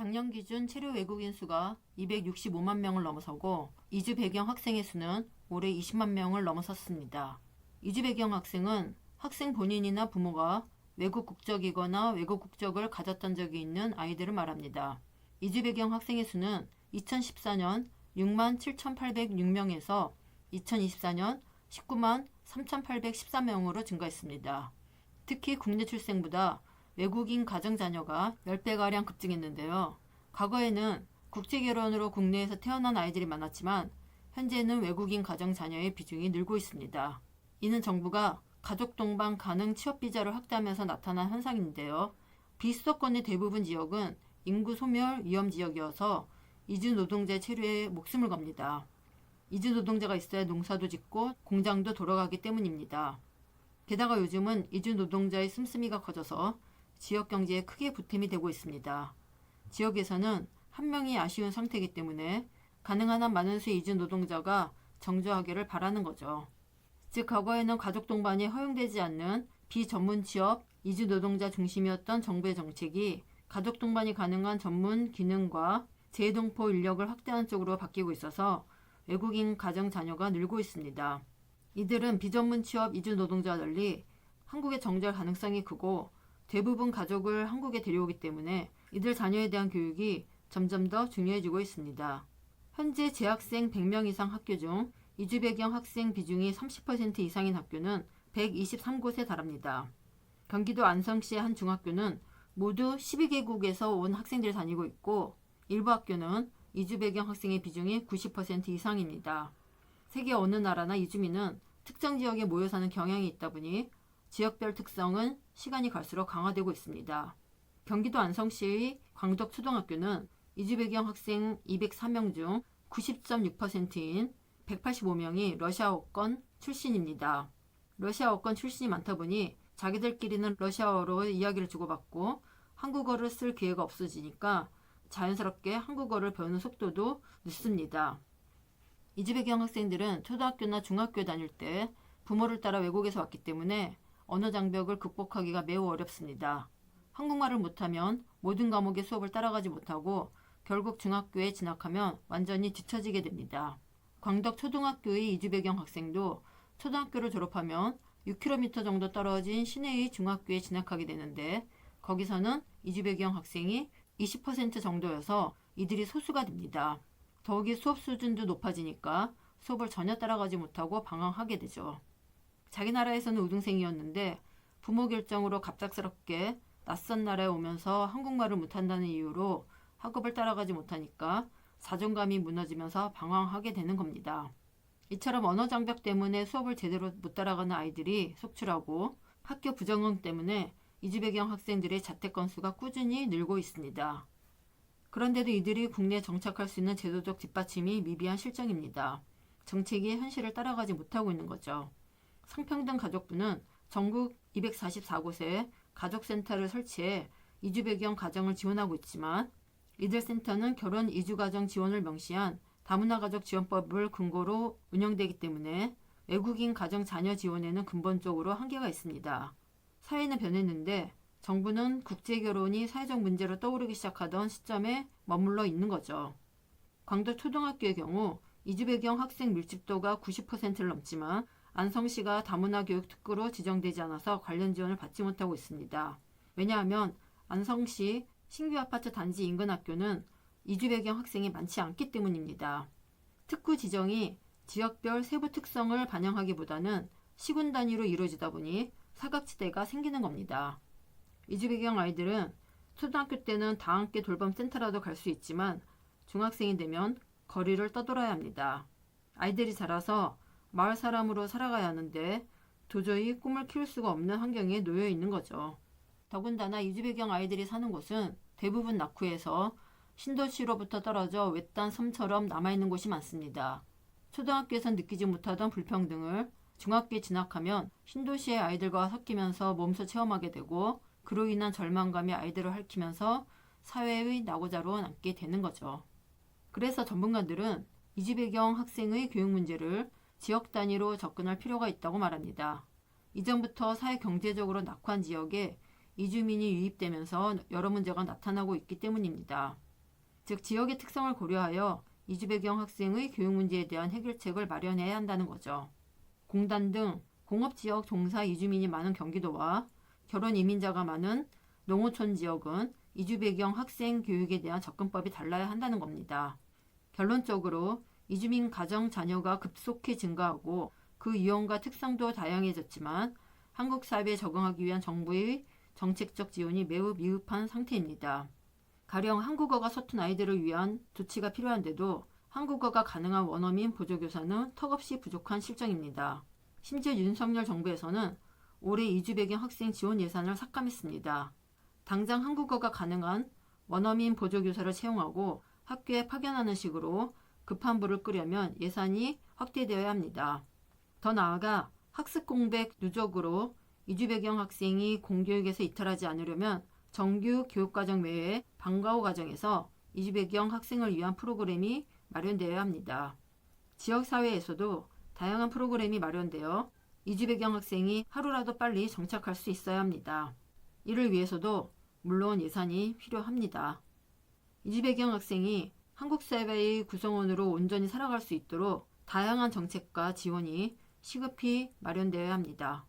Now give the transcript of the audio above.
작년 기준 체류 외국인 수가 265만 명을 넘어서고 이주 배경 학생의 수는 올해 20만 명을 넘어섰습니다. 이주 배경 학생은 학생 본인이나 부모가 외국 국적이거나 외국 국적을 가졌던 적이 있는 아이들을 말합니다. 이주 배경 학생의 수는 2014년 6만 7,806명에서 2024년 19만 3,814명으로 증가했습니다. 특히 국내 출생보다 외국인 가정 자녀가 10배가량 급증했는데요. 과거에는 국제결혼으로 국내에서 태어난 아이들이 많았지만 현재는 외국인 가정 자녀의 비중이 늘고 있습니다. 이는 정부가 가족 동반 가능 취업비자를 확대하면서 나타난 현상인데요. 비수도권의 대부분 지역은 인구 소멸 위험 지역이어서 이주 노동자의 체류에 목숨을 겁니다. 이주 노동자가 있어야 농사도 짓고 공장도 돌아가기 때문입니다. 게다가 요즘은 이주 노동자의 씀씀이가 커져서 지역 경제에 크게 보탬이 되고 있습니다. 지역에서는 한 명이 아쉬운 상태이기 때문에 가능한 한 많은 수의 이주 노동자가 정조하기를 바라는 거죠. 즉 과거에는 가족 동반이 허용되지 않는 비전문 취업, 이주 노동자 중심이었던 정부의 정책이 가족 동반이 가능한 전문 기능과 재동포 인력을 확대하는 쪽으로 바뀌고 있어서 외국인 가정 자녀가 늘고 있습니다. 이들은 비전문 취업 이주 노동자와 달리 한국의 정절 가능성이 크고 대부분 가족을 한국에 데려오기 때문에 이들 자녀에 대한 교육이 점점 더 중요해지고 있습니다. 현재 재학생 100명 이상 학교 중 이주 배경 학생 비중이 30% 이상인 학교는 123곳에 달합니다. 경기도 안성시의 한 중학교는 모두 12개국에서 온 학생들이 다니고 있고 일부 학교는 이주 배경 학생의 비중이 90% 이상입니다. 세계 어느 나라나 이주민은 특정 지역에 모여 사는 경향이 있다 보니 지역별 특성은 시간이 갈수록 강화되고 있습니다. 경기도 안성시의 광덕초등학교는 이주 배경 학생 204명 중 90.6%인 185명이 러시아어권 출신입니다. 러시아어권 출신이 많다 보니 자기들끼리는 러시아어로 이야기를 주고받고 한국어를 쓸 기회가 없어지니까 자연스럽게 한국어를 배우는 속도도 늦습니다. 이주 배경 학생들은 초등학교나 중학교 다닐 때 부모를 따라 외국에서 왔기 때문에 언어 장벽을 극복하기가 매우 어렵습니다. 한국말을 못하면 모든 과목의 수업을 따라가지 못하고 결국 중학교에 진학하면 완전히 뒤처지게 됩니다. 광덕 초등학교의 이주 배경 학생도 초등학교를 졸업하면 6km 정도 떨어진 시내의 중학교에 진학하게 되는데 거기서는 이주 배경 학생이 20% 정도여서 이들이 소수가 됩니다. 더욱이 수업 수준도 높아지니까 수업을 전혀 따라가지 못하고 방황하게 되죠. 자기 나라에서는 우등생이었는데 부모 결정으로 갑작스럽게 낯선 나라에 오면서 한국말을 못한다는 이유로 학업을 따라가지 못하니까 자존감이 무너지면서 방황하게 되는 겁니다. 이처럼 언어 장벽 때문에 수업을 제대로 못 따라가는 아이들이 속출하고 학교 부정응 때문에 이주 배경 학생들의 자퇴 건수가 꾸준히 늘고 있습니다. 그런데도 이들이 국내에 정착할 수 있는 제도적 뒷받침이 미비한 실정입니다. 정책이 현실을 따라가지 못하고 있는 거죠. 성평등 가족부는 전국 244곳에 가족센터를 설치해 이주 배경 가정을 지원하고 있지만 이들 센터는 결혼 이주 가정 지원을 명시한 다문화 가족 지원법을 근거로 운영되기 때문에 외국인 가정 자녀 지원에는 근본적으로 한계가 있습니다. 사회는 변했는데 정부는 국제결혼이 사회적 문제로 떠오르기 시작하던 시점에 머물러 있는 거죠. 광덕 초등학교의 경우 이주 배경 학생 밀집도가 90%를 넘지만 안성시가 다문화 교육 특구로 지정되지 않아서 관련 지원을 받지 못하고 있습니다. 왜냐하면 안성시 신규 아파트 단지 인근 학교는 이주 배경 학생이 많지 않기 때문입니다. 특구 지정이 지역별 세부 특성을 반영하기보다는 시군 단위로 이루어지다 보니 사각지대가 생기는 겁니다. 이주 배경 아이들은 초등학교 때는 다 함께 돌봄 센터라도 갈 수 있지만 중학생이 되면 거리를 떠돌아야 합니다. 아이들이 자라서 마을 사람으로 살아가야 하는데 도저히 꿈을 키울 수가 없는 환경에 놓여 있는 거죠. 더군다나 이주 배경 아이들이 사는 곳은 대부분 낙후해서 신도시로부터 떨어져 외딴 섬처럼 남아있는 곳이 많습니다. 초등학교에선 느끼지 못하던 불평등을 중학교에 진학하면 신도시의 아이들과 섞이면서 몸소 체험하게 되고 그로 인한 절망감이 아이들을 핥히면서 사회의 낙오자로 남게 되는 거죠. 그래서 전문가들은 이주 배경 학생의 교육 문제를 지역 단위로 접근할 필요가 있다고 말합니다. 이전부터 사회 경제적으로 낙후한 지역에 이주민이 유입되면서 여러 문제가 나타나고 있기 때문입니다. 즉 지역의 특성을 고려하여 이주 배경 학생의 교육 문제에 대한 해결책을 마련해야 한다는 거죠. 공단 등 공업지역 종사 이주민이 많은 경기도와 결혼 이민자가 많은 농어촌 지역은 이주 배경 학생 교육에 대한 접근법이 달라야 한다는 겁니다. 결론적으로 이주민 가정 자녀가 급속히 증가하고 그 유형과 특성도 다양해졌지만 한국 사회에 적응하기 위한 정부의 정책적 지원이 매우 미흡한 상태입니다. 가령 한국어가 서툰 아이들을 위한 조치가 필요한데도 한국어가 가능한 원어민 보조교사는 턱없이 부족한 실정입니다. 심지어 윤석열 정부에서는 올해 이주 배경 학생 지원 예산을 삭감했습니다. 당장 한국어가 가능한 원어민 보조교사를 채용하고 학교에 파견하는 식으로 급한 불을 끄려면 예산이 확대되어야 합니다. 더 나아가 학습 공백 누적으로 이주 배경 학생이 공교육에서 이탈하지 않으려면 정규 교육과정 외에 방과후 과정에서 이주 배경 학생을 위한 프로그램이 마련되어야 합니다. 지역사회에서도 다양한 프로그램이 마련되어 이주 배경 학생이 하루라도 빨리 정착할 수 있어야 합니다. 이를 위해서도 물론 예산이 필요합니다. 이주 배경 학생이 한국 사회의 구성원으로 온전히 살아갈 수 있도록 다양한 정책과 지원이 시급히 마련되어야 합니다.